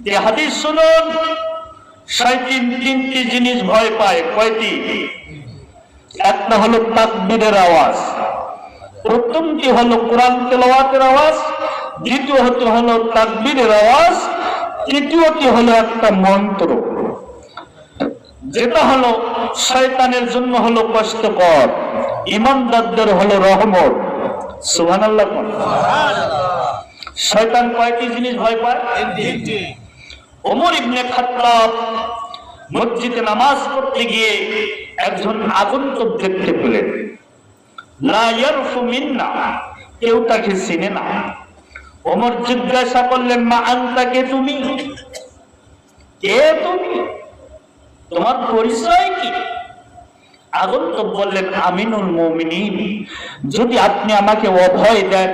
এই হাদিস শুনুন, শয়তান তিনটি জিনিস ভয় পায়। কয়টি? একটা হলো তাকবীরের আওয়াজ, প্রথমটি হলো কোরআন তেলাওয়াতের আওয়াজ, দ্বিতীয়টি হলো তাকবীরের আওয়াজ, তৃতীয়টি হলো একটা মন্ত্র, যেটা হলো শয়তানের জন্য হলো কষ্টকর, ঈমানদারদের হলো রহমত। সুবহানাল্লাহ। শয়তান কয়টি জিনিস ভয় পায়? ওমর ইবনে খাত্তাব মসজিদে নামাজ পড়তে গিয়ে একজন আগন্তুক দেখতে পেলেন। লা ইয়ারফু মিন্না, কেউ তাকে চিনে না। ওমর জিজ্ঞাসা করলেন, মা আনতা, কে তুমি? কে তুমি? তোমার পরিচয় কি? আগন্তুক বললেন, আমিনুল মুমিনিন। যদি আপনি আমাকে অভয় দেন,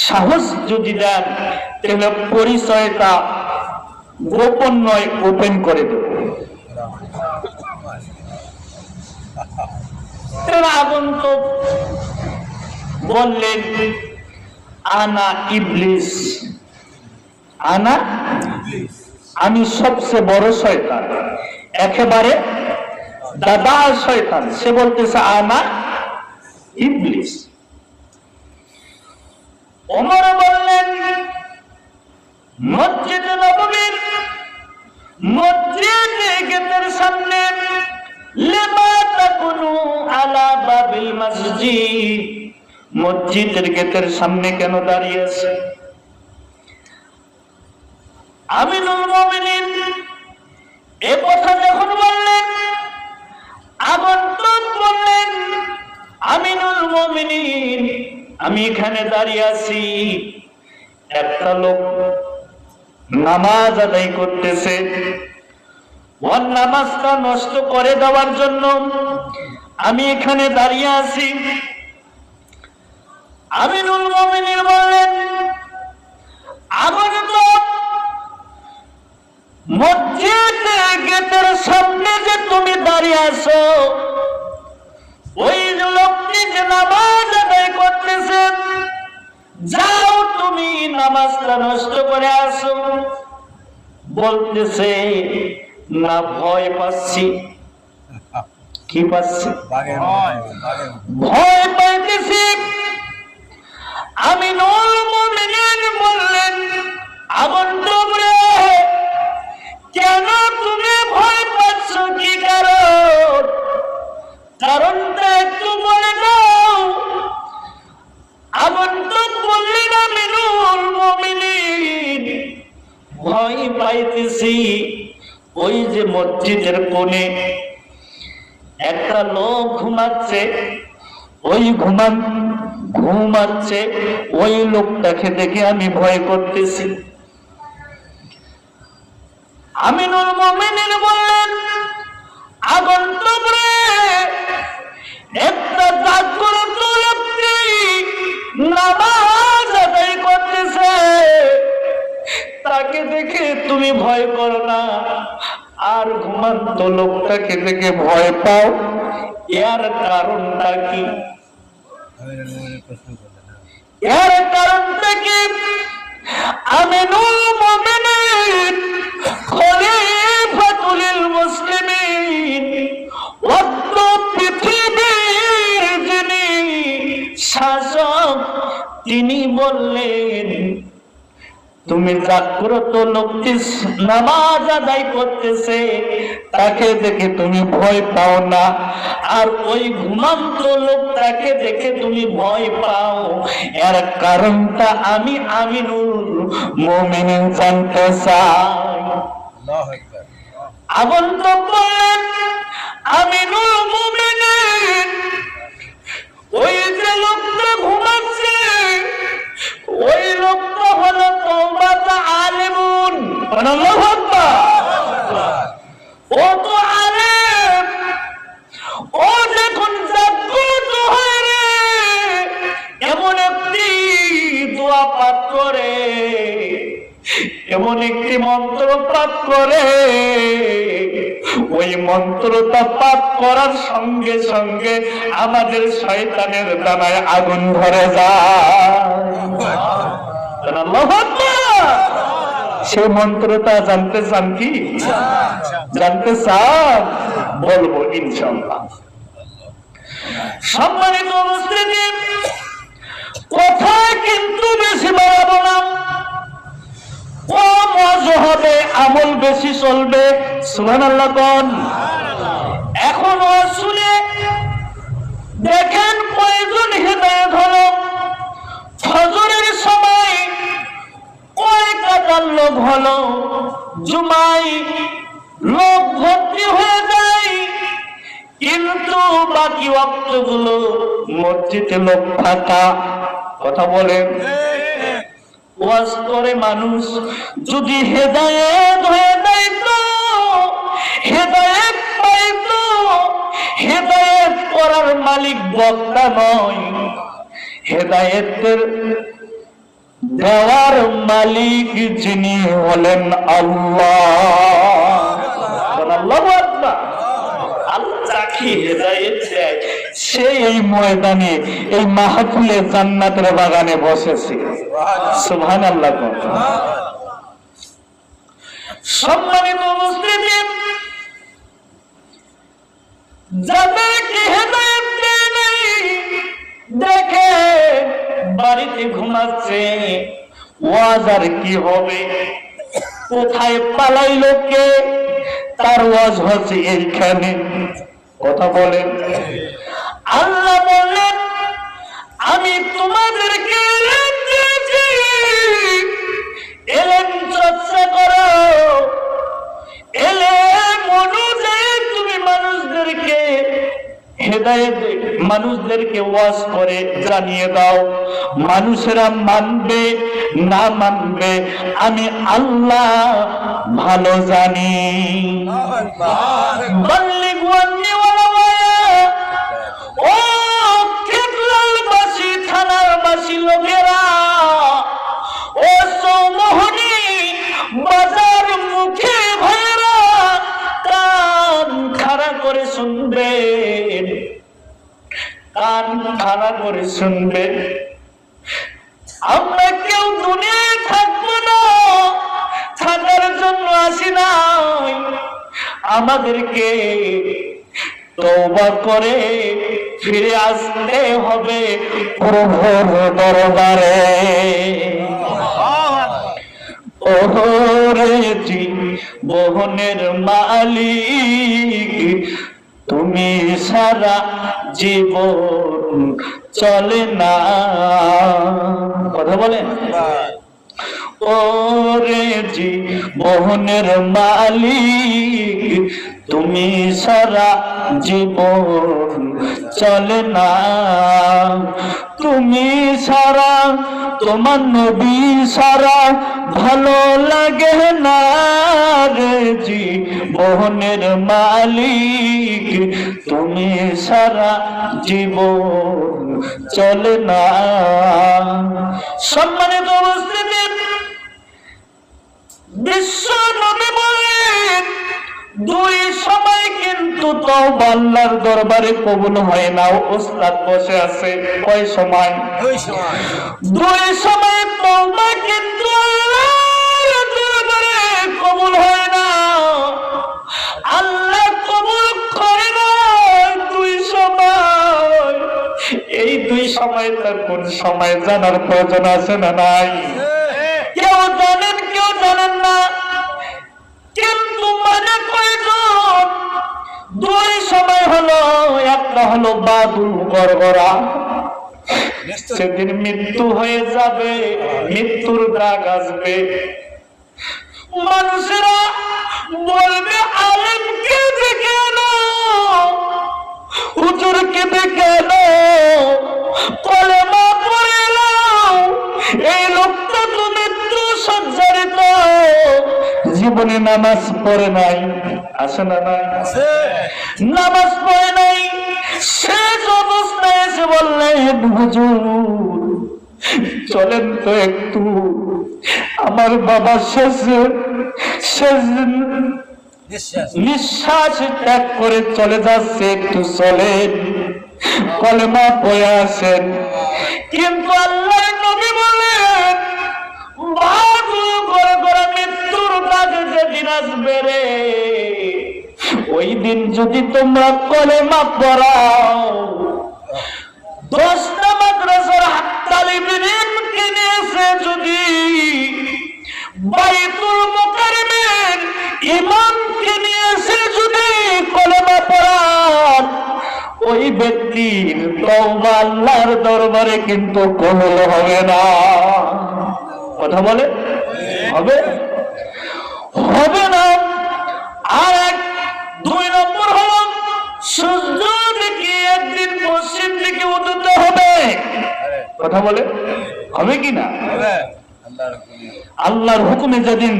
সাহস যদি দেন, তাহলে পরিচয়টা গোপন নয়, ওপেন করে দেব। আগন্তুক বললেন, আনা ইবলিস, আনা, আমি সবচেয়ে বড় শয়তান, একেবারে দাদা শয়তান। সে বলতেছে আনা ইবলিস। ওমর বললেন, মসজিদে নববীর মসজিদের গেটের সামনে লিমা তাকুনু আলা বাবিল মসজিদ, মসজিদের গেটের সামনে কেন দাঁড়িয়ে আছে? আমিনুল মুমিনিন এ কথা যখন বললেন, আগন্তুক বললেন, আমিনুল মুমিনিন, আমি এখানে দাঁড়িয়ে আছি, একটা লোক নামাজ আদায় করতেছে, ওর নামাজটা নষ্ট করে দেওয়ার জন্য আমি এখানে দাঁড়িয়ে আছি। আমিনুল মুমিনিন বললেন, আগন্তুক, মসজিদের গেটের সামনে যে তুমি দাঁড়িয়ে আছো, ওই লোকটি যে নামাজ আদায় করতেছে, যাও তুমি নামাজটা নষ্ট করে আসো। বলতেছে, না ভয় পাচ্ছি। কি পাচ্ছি? ভয় পাইতেছি। আমিনুল মুমিনিন বললেন, আগন্তুক রে, কেন তুমি ভয় পাচ্ছ? কি কারণ? কারণটা একটু বলে দাও। আগন্তুক বললেন, আমিনুল মুমিনিন, ভয় পাইতেছি ওই যে মসজিদের কোণে একটা লোক ঘুমাচ্ছে, ওই ঘুমাচ্ছে, ওই লোকটাকে দেখে আমি ভয় করতেছি। আমিনুল মুমিনিন বললেন, আগন্তুক রে, একটা জাগ্রত ব্যক্তি নামাজ আদায় করতেছে, তাকে দেখে তুমি ভয় করো না, আর ঘুমান্ত লোকটাকে দেখে ভয় পাও, এর কারণটা কি? এর কারণটা কি? আমিনুল মুমিনিন খলিফাতুল মুসলিমিন, অদ্য পৃথিবীর যিনি শাসক, তিনি বললেন, তুমি জাগ্রত লোকটি নামাজ আদায় করতেছে, তাকে দেখে তুমি ভয় পাও না, আর ওই ঘুমান্ত লোকটাকে দেখে তুমি ভয় পাও, এর কারণটা আমি আমিনুল মুমিনিন জানতে চাই। আগন্তুক বললেন, আমিনুল মুমিনিন, ওই যে লোকটা ঘুমাচ্ছে, ওই লোকটা হলো তোমরা আলেমুন। আল্লাহু আকবার। ও তো আলেম, ও যখন জাগ্রত হয় রে, এমন একটি দোয়া পাঠ করে, এমন একটি মন্ত্র পাঠ করে, ওই মন্ত্রটা পাঠ করার সঙ্গে সঙ্গে আমাদের শয়তানের দানায় আগুন ধরে যায়। আল্লাহু আকবার। সেই মন্ত্রটা জানতে চান কি? জানতে চান? বলবো ইনশাআল্লাহ। সম্মানিত উপস্থিতি, কথা কিন্তু বেশি বাড়াবো না, কম ওয়াজ হবে, আমল বেশি চলবে। সুবহানাল্লাহ কোন। এখন ওয়াজ শুনে দেখেন কয়জন হিদায়াত হলো। ফজরের সময় কয় কাতার লোক হলো, জুমায় লোক ভর্তি হয়ে যায়, কিন্তু বাকি ওয়াক্তগুলো মসজিদে লোক ফাঁকা। কথা বলেন। ওয়াজ করে মানুষ যদি হেদায়েত হয়ে যাইতো, হেদায়েত পাইতো, হেদায়েত করার মালিক বক্তা নয়, হেদায়েতের দেওয়ার মালিক যিনি হলেন আল্লাহ। আল্লাহু আকবার। আল্লাহ যাকে হেদায়েত দেয় সে এই ময়দানে, এই মাহফিলে জান্নাতের বাগানে বসেছে। সুবহানাল্লাহ। সম্মানিত উপস্থিতি, যাদেরকে হেদায়েত দেয় নাই, দেখে বাড়িতে ঘুমাচ্ছে, ওয়াজ আর কি হবে, কোথায় পালাইলো কে, তার ওয়াজ হচ্ছে এইখানে। কথা বলেন। আল্লাহ বললেন আমি তোমাদেরকে ইলম দিয়েছি, ইলম চর্চা করো, ইলম অনুযায়ী তুমি মানুষদেরকে হেদায়েত, মানুষদেরকে ওয়াজ করে জানিয়ে দাও। মানুষেরা মানবে না মানবে আমি আল্লাহ ভালো জানি। ও কেবলালবাসী, থানারবাসী লোকেরা, ও চৌমোহনী বাজার মুখে ভাইরা, কান খাড়া করে শুনবেন, কান খাড়া করে শুনবেন। আমরা কেউ দুনিয়ায় থাকবো না, থাকার জন্য আসি নাই। আমাদেরকে তওবা করে ফিরে আসতে হবে প্রভুর দরবারে। ওরে জীবনের মালিক তুমি সারা জীবন চলে না। কথা বলেন। ওরে জীবনের মালিক তুমি সারা জীবন চলে না, তুমি সারা, তোমার নবী সারা ভালো লাগে না রে জীবনের মালিক তুমি সারা জীবন চলে না। সম্মানিত উপস্থিতি, বিশ্ব নবী বলেন দুই সময় কিন্তু তওবা আল্লাহর দরবারে কবুল হয় না। ওস্তাদ বসে আছে, কয় সময়? দুই সময় তওবা কিন্তু আল্লাহর দরবারে কবুল হয় না। আল্লাহ কবুল করে না দুই সময়। এই দুই সময় তার কোন সময় জানার প্রয়োজন আছে না নাই? কেউ জানেন, কেউ জানেন না, কিন্তু মানে কয়জন? দুই সময় হলো, একটা হলো বাদুল গরগরা, সেদিন মৃত্যু হয়ে যাবে, মৃত্যুর দাগ আসবে। মানুষেরা বলবে আলেম কেঁদে কেন, হুজুর কেঁদে কেন, কলেমা পড়ে নাও, এই লোকটা তো মৃত্যু সজ্জারিত, জীবনে নামাজ পড়ে নাই। আছে না নাই? নামাজ পড়ে নাই, শেষ অবস্থায় এসে বললেন হুজুর চলেন তো একটু, আমার বাবা শেষ নিঃশ্বাস ত্যাগ করে চলে যাচ্ছে, একটু চলেন কলেমা পড়ে আসেন। কিন্তু আল্লাহর নবী বলেন বাদুল গরগরা দিন আসবে রে, ওই দিন যদি তোমরা কলেমা পড়াও, 10টা মাদ্রাসার তালিবিন কিনে এসে যদি বাইতুল মুকাররমের ইমামকে নিয়ে এসে যদি কলেমা পড়ান, ওই ব্যক্তির তওবা আল্লাহর দরবারে কিন্তু কবুল হবে না। কথা বলে হবে? হবে না। আর 2 নম্বর হলো সূর্য দিকে একদিন পশ্চিম দিকে উদিত হবে। কথা বলে হবে কি না? আল্লাহর হুকুমে যেদিন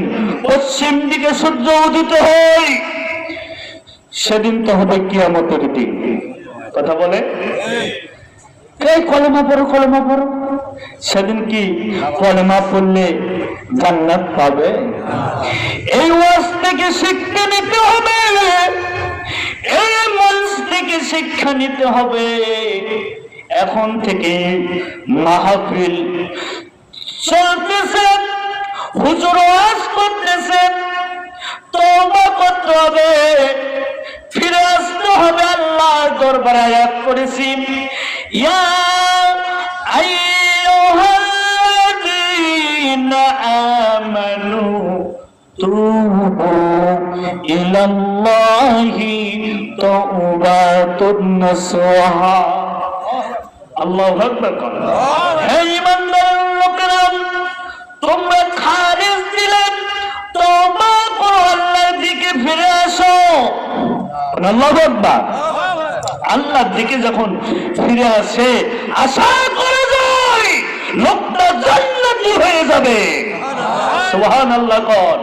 পশ্চিম দিকে সূর্য উদিত হয়, সেদিন তো হবে কিয়ামতের দিন। কথা বলে এই কলেমা পড়ো, কলেমা পড়ো। সেদিন কি কলেমা পড়লে জান্নাত পাবে? এই ওয়াজ থেকে শিক্ষা নিতে হবে, এই মঞ্চ থেকে শিক্ষা নিতে হবে। এখন থেকে মাহফিল চলতেছে, হুজুর ওয়াজ করতেছেন, তওবা করতে হবে, ফিরে আসতে হবে আল্লাহর দরবারে। আয়াত করেছি, ইয়া আইয়ুহাল্লাযীনা আমানু তুবু ইলাল্লাহি তাওবাতুন নাসুহা। আল্লাহু আকবার। হে ঈমানদার লোকেরা, তোমরা খারিজ দিলেন, তওবা করো, আল্লাহর দিকে ফিরে আসো। আল্লাহু আকবার। আল্লাহর দিকে যখন ফিরে আসে, আশা করে যায় লোকটা জান্নাতি হয়ে যাবে। সুবহানাল্লাহ। কোন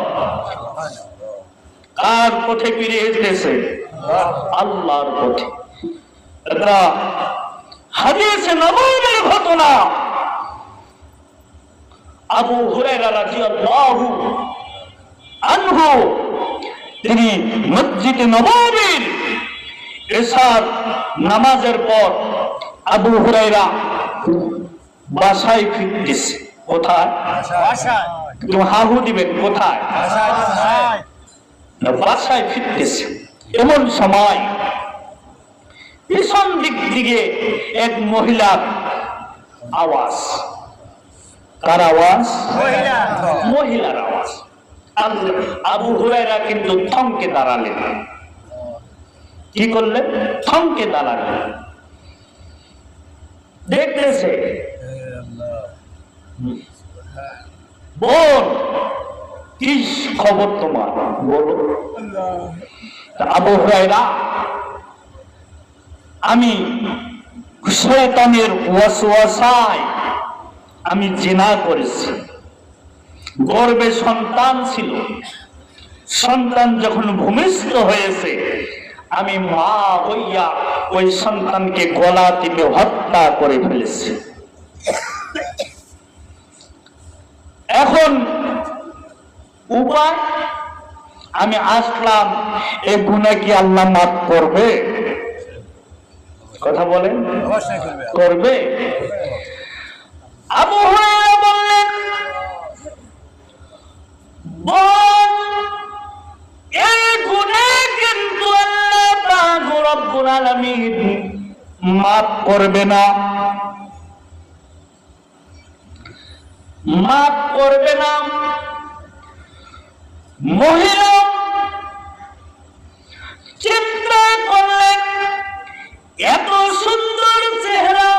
কার পথে ফিরে এসেছে? আল্লাহর পথে। এটা হাদিসে নববীর ঘটনা। আবু হুরায়রা রাদিয়াল্লাহু আনহু তিনি মসজিদে নববীর এশার নামাজের পর আবু হুরায়রা বাসায় ফিরতেছে। কোথায়? বাসায়। তুমি হাহু দিবেন কোথায়? বাসায় ফিরতেছে। এমন সময় পিছন দিক থেকে এক মহিলার আওয়াজ। কার আওয়াজ? মহিলার আওয়াজ। আবু হুরায়রা কিন্তু থমকে দাঁড়ালেন। কি করলেন? থমকে দাঁড়ালেন। দেখতেছে, বোন কি খবর তোমার, বলো। আবু হুরায়রা, আমি শয়তানের ওয়াসওয়াসায় আমি জিনা করেছি। গর্ভে সন্তান ছিল, সন্তান যখন ভূমিষ্ঠ হয়েছে, আমি মা হইয়া ওই সন্তানকে গলা টিপে হত্যা করে ফেলেছি। এখন উপায়, আমি আসলাম, এই গুনাহ কি আল্লাহ মাফ করবে? কথা বলেন, করবে? আবু হুরায়রা বললেন, বোন, এই গুনাহ কিন্তু আল্লাহ পাক রব্বুল আলামিন মাফ করবে না, মাফ করবে না। মহিলা চিন্তা করলেন, এত সুন্দর চেহারা,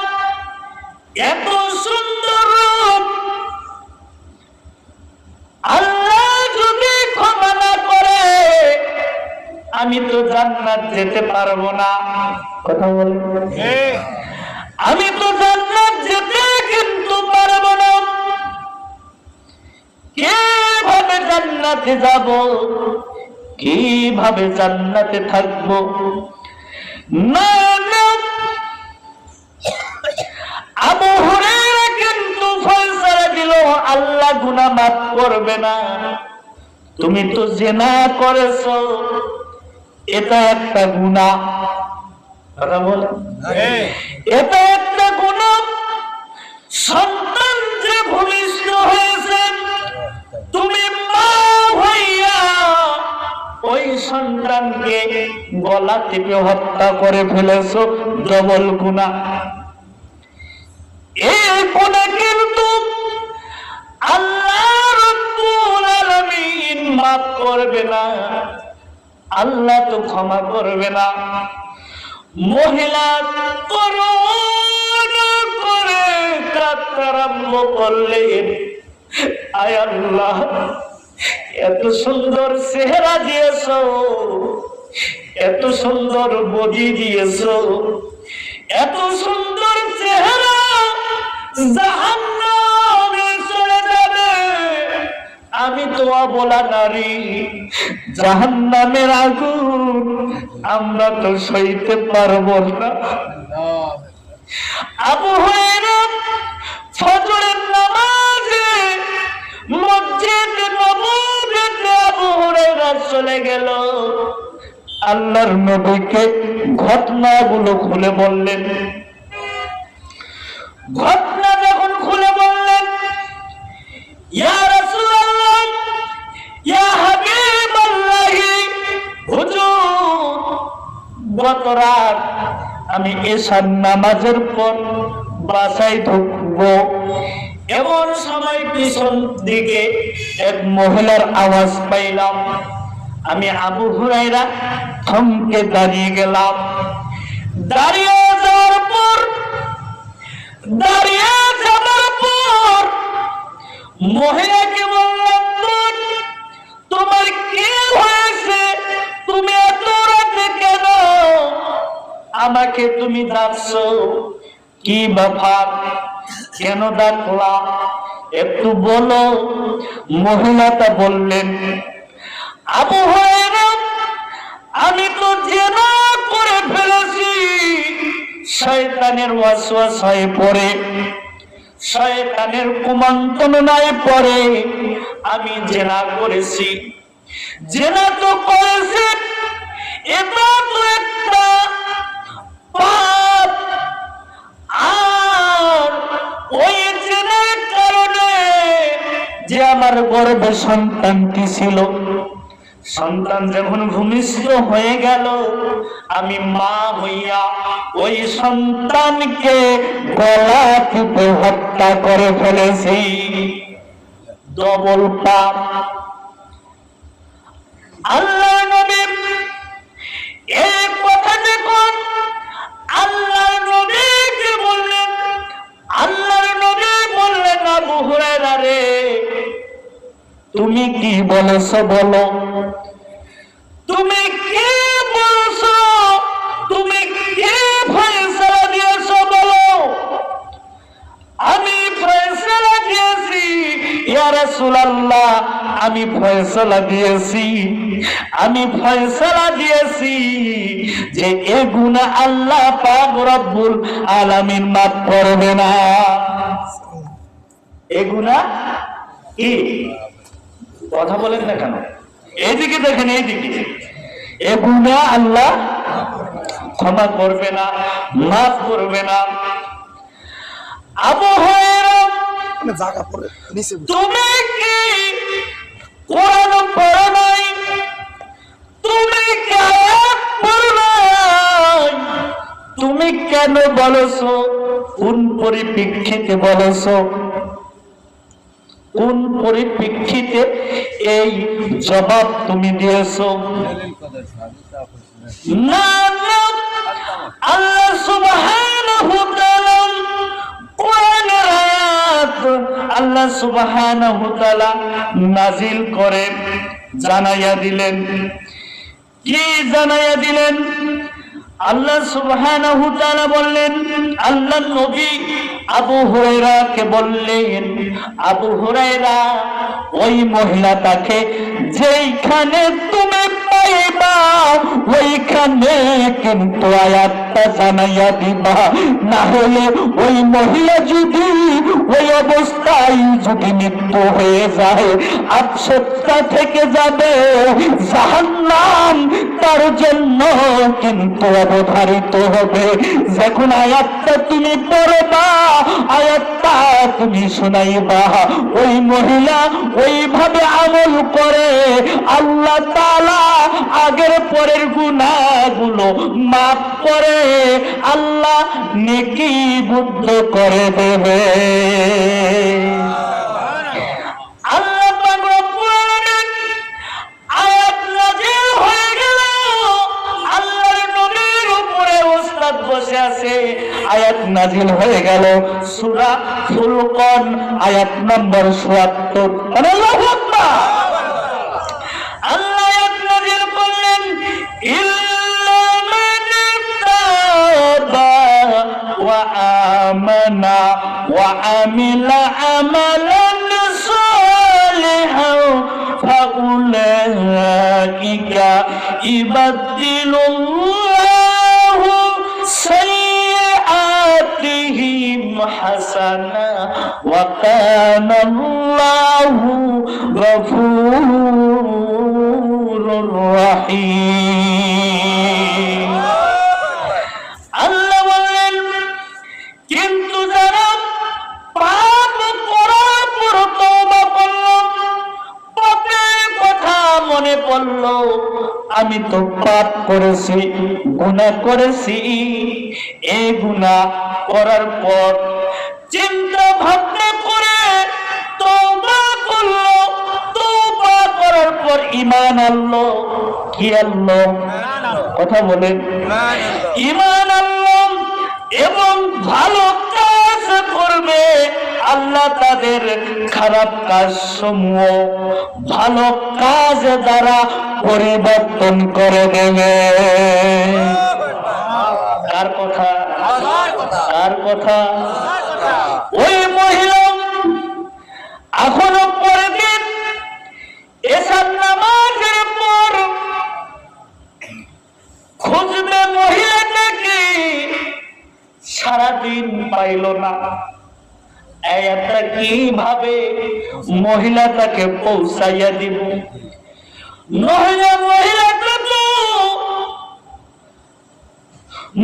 এত সুন্দর রূপ, আল্লাহ যদি ক্ষমা না করে আমি তো জান্নাত যেতে পারবো না। কথা বলেন, আমি তো জান্নাত যেতে কিন্তু পারবো না। কিভাবে জান্নাতে যাব, কিভাবে জান্নাতে থাকবো? না, আবু হুরায়রা কিন্তু ফয়সালা দিল, আল্লাহ গুনাহ মাফ করবে না। তুমি তো জিনা করেছো, এটা একটা গুনাহ। কথা বলে, এটা একটা গুনাহ। সন্তান যে ভূমিষ্ঠ হয়েছে, তুমি মা হইয়া সন্তানকে গলা টিপে হত্যা করে ফেলেছো, ডবল গুনাহ। এই গুনাহ কিন্তু আল্লাহ রাব্বুল আলামিন মাফ করবে না, আল্লাহ তো ক্ষমা করবে না। মহিলা করে কাঁদতে আরম্ভ করলেন, আয় আল্লাহ, এত সুন্দর চেহারা দিয়েছো, এত সুন্দর বডি দিয়েছো, এত সুন্দর চেহারা জাহান্নামে চলে যাবে। আমি তো অবলা নারী, জাহান্নামের আগুন আমরা তো সইতে পারবো না। আবু হুরায়রা ফজরের নামাজে মসজিদে নববীতে আবু হুরায়রা চলে গেল। আল্লাহর নবীকে ঘটনাগুলো খুলে বললেন। ঘটনা যখন খুলে বললেন, ইয়া রাসূলুল্লাহ, ইয়া হাবিবাল্লাহ, হুজুর, গত রাত আমি এশার নামাজের পর বাসায় ঢুকবো, এমন সময় পিছন দিকে এক মহিলার আওয়াজ পাইলাম। আমি আবু হুরায়রা থমকে দাঁড়িয়ে গেলাম। দাঁড়িয়ে যাওয়ার পর মহিলাকে বললাম, তোমার কি হয়েছে? তুমি এত রাতে কেন আমাকে তুমি ডাকছো? কি ব্যাপার, কেন ডাকলা, একটু বলো। মহিলাটা বললেন, আবু হুরায়রা, আমি তো জিনা করে ফেলেছি। শয়তানের ওয়াসওয়াসায় পড়ে, শয়তানের কুমন্ত্রণায় পড়ে আমি জিনা করেছি। জিনা তো করেছি, এটা তো একটা পাপ। আর ওই জিনার কারণে যে আমার গর্ভে সন্তানটি ছিল, সন্তান যখন ভূমিষ্ঠ হয়ে গেল, আমি মা হইয়া ওই সন্তানকে গলা টিপে হত্যা করে ফেলেছি। ডবল পাপ। আল্লাহ নবী এই কথা যখন আল্লাহর নবীকে বললেন, আল্লাহর নবী বললেন, আবু হুরায়রা রে, তুমি কি বলেছো বলো, তুমি কি বলছো, তুমি কি ফয়সালা দিয়েছো বলো। আমি ফয়সালা দিয়েছি ইয়া রাসূলুল্লাহ, আমি ফয়সালা দিয়েছি, আমি ফয়সালা দিয়েছি যে এ গুনাহ আল্লাহ পাক রব্বুল আলামিন মাফ করবে না। এ গুনাহ কি? কথা বলেন না কেন? এইদিকে দেখেন, এইদিকে। এ গুনাহ আল্লাহ ক্ষমা করবে না, মাফ করবে না। আবু হুরায়রা, তুমি কি কোরআন পড়ো নাই? তুমি কি আয়াত পড়ো নাই? তুমি কেন বলেছো? কোন পরিপ্রেক্ষিতে বলেছো? কোন পরিপ্রেক্ষিতে এই জবাব তুমি দিয়েছো? না, আল্লাহ সুবহানাহু ওয়া তাআলা কোরআনের আয়াত আল্লাহ সুবহানাহু ওয়া তাআলা নাজিল করে জানাইয়া দিলেন। কি জানাইয়া দিলেন? আল্লাহ সুবহানাহু ওয়া তাআলা বললেন, আল্লাহর নবী আবু হুরায়রাকে বললেন, আবু হুরায়রা, ওই মহিলাটাকে যেইখানে তুমি পাইবা ওইখানে কিন্তু আয়াতটা জানাইয়া দিবা, না হলে ওই মহিলা যদি ওই অবস্থায় যদি মৃত্যু হয়ে যায়, আফসোসটা থেকে যাবে, জাহান্নাম তার জন্য কিন্তু অবধারিত হবে। যখন আয়াতটা তুমি পড়বা, আয়াতটা তুমি শোনাইবা, ওই মহিলা ওইভাবে আমল করে আল্লাহ তাআলা আগের পরের গুনাহগুলো মাফ করে আল্লাহ নেকি বুদ্ধ করে দেবে। আল্লাহ পাক রব্বুল আলামিন আয়াত নাযিল হয়ে গেল, আল্লাহর নবীর উপরে ওস্তাদ বসে আছে, আয়াত নাযিল হয়ে গেল সূরা ফুরকান আয়াত নম্বর ৭৭। আল্লাহু আকবার। আল্লাহ আয়াত নাযিল করলেন, ইল্লা মান তাবা ওয়া আমানা ওয়া আমিলা আমালান সালিহান ফাউলাইকা ইবাদদিলুল্লাহু সাইয়্যাতিহিম হাসানা ওয়া কানাল্লাহু গফুরুর রহিম। আল্লাহ বললেন, কিন্তু যারা পাপ করার পর তওবা করল, পাপের কথা মনে পড়ল, আমি তো পাপ করেছি, গুনাহ করেছি, এই গুনাহ করার পর চিন্তা ভাবনা করে তওবা করল, তওবা করার পর ঈমান আনলো, কি আনলো? কথা বলেন, ঈমান আনলো এবং ভালো কাজ করবে, আল্লাহ তাদের খারাপ কাজ সমূহ ভালো কাজ দ্বারা পরিবর্তন করে দেবে। কার কথা? কার কথা? ওই মহিলা এখনো পরের দিন এশার নামাজের পর খুঁজবে মহিলাটাকে, সারাদিন পাইল না। এটা কিভাবে মহিলাটাকে পৌঁছাইয়া দিব?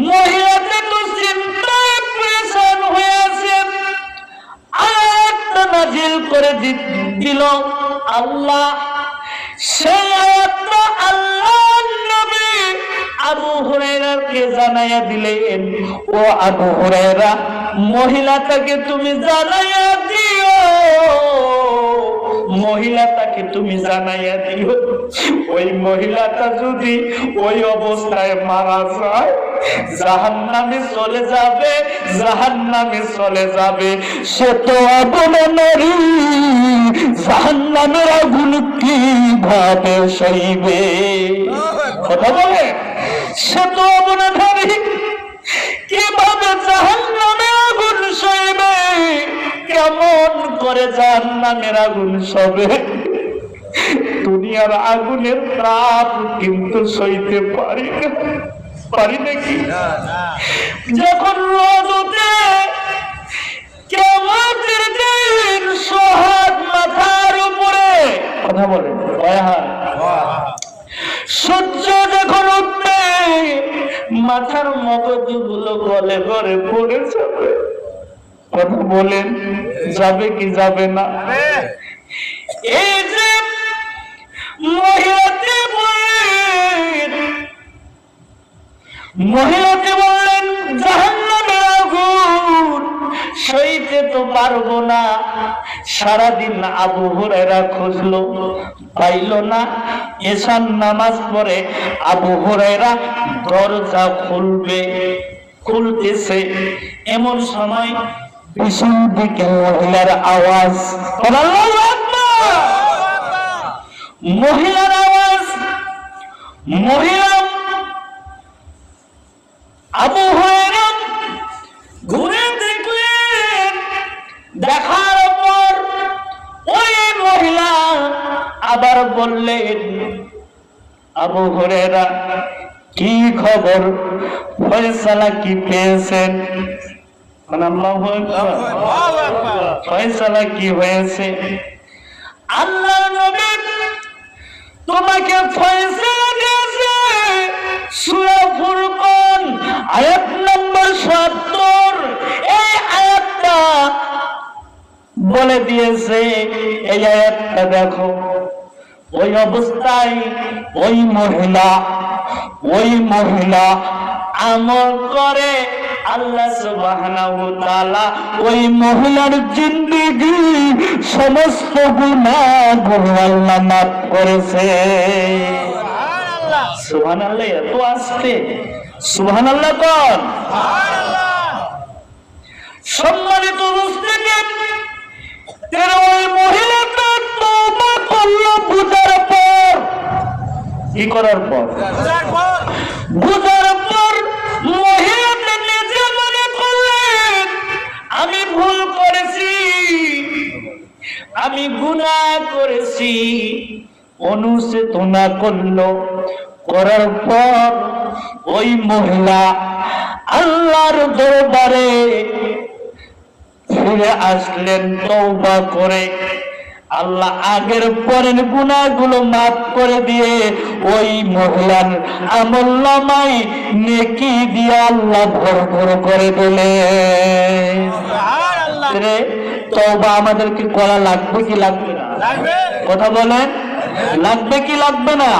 মহিলাটা তো চিন্তায় পেরেশান হয়ে আছে। আয়াতটা নাযিল করে দিল আল্লাহ। সেই আয়াতটা আল্লাহর নবী আবু হুরায়রাকে জানাইয়া দিলেন, ও আবু হুরায়রা, মহিলাটাকে তুমি জানাইয়া দিও, মহিলাটাকে তুমি জানাইয়া দিও, ওই মহিলাটা যদি ওই অবস্থায় মারা যায় জাহান্নামে চলে যাবে, জাহান্নামে চলে যাবে। সে তো আপনা নারী, জাহান্নামের আগুন কিভাবে সইবে? কথা বলে, সে তো আপনা নারী, কিভাবে জাহান্নামের আগুন সইবে? কেমন করে জাহান্নামের আগুন সবে? দুনিয়ার আগুনের তাপ কিন্তু সইতে পারি না, পারি নাকি? যখন রোদ ওঠে, কিয়ামতের দিন সোহাগ মাথার উপরে, কথা বলে, সূর্য যখন উঠবে মাথার মগজগুলো গলে গলে পড়ে যাবে। কথা বলেন, যাবে কি যাবে না? এই যে মহিলাকে বললেন জাহান্নামের আগুন সইতে তো পারবো না। সারাদিন আবু হুরায়রা খুঁজলো, পাইল না। এশার নামাজ পড়ে আবু হুরায়রা দরজা খুলতেছে, এমন সময় পিছন দিকে মহিলার আওয়াজ, মহিলার আওয়াজ। মহিলা আবু হুরায়রা ঘুরে দেখলেন, দেখার পর ওই মহিলা আবার বললেন, আবু হুরায়রা কি খবর, ফয়সালা কি পেয়েছেন? ফয়সালা কি হয়েছে? আল্লাহ নবী তোমাকে ফয়সালা দিয়েছে। সূরা ফুরকান আয়াত নম্বর ৭০, এই আয়াতটা বলে দিয়েছে। এই আয়াতটা দেখো, ওই অবস্থায় ওই মহিলা আমল করে, আল্লাহ সুবহানাহু ওয়া তাআলা ওই মহিলার জিন্দেগি সমস্ত গুনাহগুলো আল্লাহ মাফ করেছে। সুবহানাল্লাহ। এত আস্তে সুবহানাল্লাহ কোন? সম্মানিত উপস্থিতি, ওই মহিলাটা তওবা করলো বুঝার পর। কি করার পর? বুঝার পর মহিলাটা নিজে মনে করলেন আমি ভুল করেছি, আমি গুনাহ করেছি। অনুশোচনা করলো, করার পর ওই মহিলা আল্লাহর দরবারে ফিরে আসলেন তওবা করে। আল্লাহ আগের পরের গুনাহগুলো মাফ করে দিয়ে ওই মহিলার আমলনামায় নেকি দিয়ে আল্লাহ ভরপুর করে দিলেন। সুবহানাল্লাহ। তওবা আমাদেরকে করা লাগবে কি লাগবে না? কথা বলেন, লাগবে কি লাগবে না?